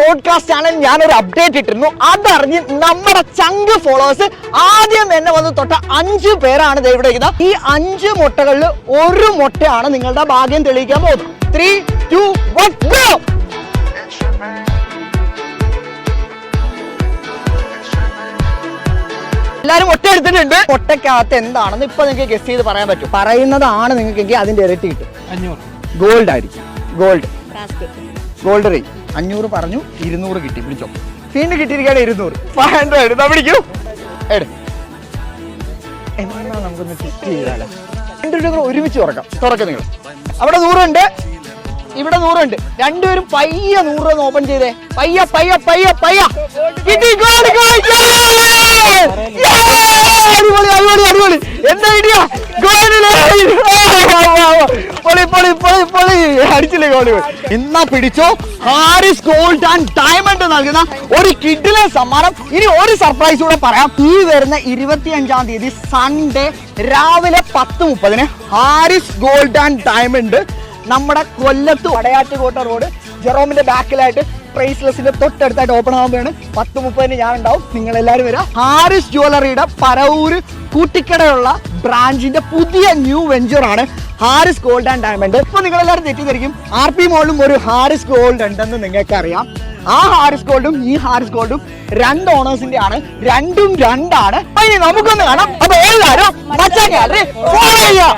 Broadcast channel ഞാനൊരു update ഇട്ടിരുന്നു. അതറിഞ്ഞ് നമ്മുടെ ചങ്ക് ഫോളോവേഴ്സ് ആദ്യം എന്നെ വന്ന് തൊട്ട 5 പേരാണ് ഇവിടെ ഇരിക്കുന്നത്. ഈ 5 മുട്ടകളിൽ ഒരു മുട്ടയാണ് നിങ്ങളുടെ ഭാഗ്യം തെളിയിക്കാൻ പോകുന്നത്. 3, 2, 1 go! എല്ലാരും മുട്ട എടുത്തിട്ടുണ്ട്. മുട്ടക്കകത്ത് എന്താണെന്ന് ഇപ്പൊ നിങ്ങൾക്ക് ഗസ് ചെയ്ത് പറയാൻ പറ്റും. പറയുന്നതാണ് നിങ്ങൾക്കെങ്കിൽ അതിന്റെ ഇരട്ടി കിട്ടും. 500 ഗോൾഡ് ആയിരിക്കും. ഗോൾഡ് റിംഗ് 500 പറഞ്ഞു, 200 കിട്ടി. പിടിച്ചോ, വീണ്ടും കിട്ടിയിരിക്കുകയാണ് 200. 500 പിടിക്കൂ. എന്നാ നമുക്കൊന്ന് ടെസ്റ്റ് ചെയ്താലോ. 2 രൂപ ഒരുമിച്ച് തുറക്കാം നിങ്ങൾ. അവിടെ 100 ഉണ്ട്, ഇവിടെ 100 ഉണ്ട്. രണ്ടുപേരും പയ്യ 100 രൂപ ഓപ്പൺ ചെയ്തേ. പയ്യ കിട്ടി. അടിപൊളി. എന്താ ഐഡിയ? അടിച്ചില്ലേ ഗോളി. എന്നാ പിടിച്ചോ, ഹാരിസ് ഗോൾഡ് ആൻഡ് ഡയമണ്ട് നൽകുന്ന ഒരു കിഡിലെ സമ്മാനം. ഇനി ഒരു സർപ്രൈസ് കൂടെ പറയാം. ഈ വരുന്ന 25-ാം തീയതി സൺഡേ രാവിലെ 10:30 ഹാരിസ് ഗോൾഡ് ആൻഡ് ഡയമണ്ട് നമ്മുടെ കൊല്ലത്ത് വടയാറ്റുകോട്ട റോഡ് ജെറോമിന്റെ ബാക്കിലായിട്ട് പ്രൈസ്ലെസിന്റെ തൊട്ടടുത്തായിട്ട് ഓപ്പൺ ആകുമ്പോഴാണ്. 10:30 ഞാൻ ഉണ്ടാവും. നിങ്ങൾ എല്ലാവരും വരാം. ഹാരിസ് ജ്വല്ലറിയുടെ പരവൂര് കൂട്ടിക്കടയുള്ള ബ്രാഞ്ചിന്റെ പുതിയ ന്യൂ വെഞ്ചർ ആണ് ഹാരിസ് ഗോൾഡ് ആൻഡ് ഡയമണ്ട്. ഇപ്പൊ നിങ്ങൾ എല്ലാവരും തെറ്റിദ്ധരിക്കും, RP മോളിലും ഒരു ഹാരിസ് ഗോൾഡ് ഉണ്ടെന്ന് നിങ്ങൾക്ക് അറിയാം. ആ ഹാരിസ് ഗോൾഡും ഈ ഹാരിസ് ഗോൾഡും 2 ഓണേഴ്സിന്റെ ആണ്. രണ്ടും 2 ആണ്. ഇനി നമുക്കൊന്ന് കാണാം. അപ്പൊ എല്ലാവരും ഫോളോ ചെയ്യാം.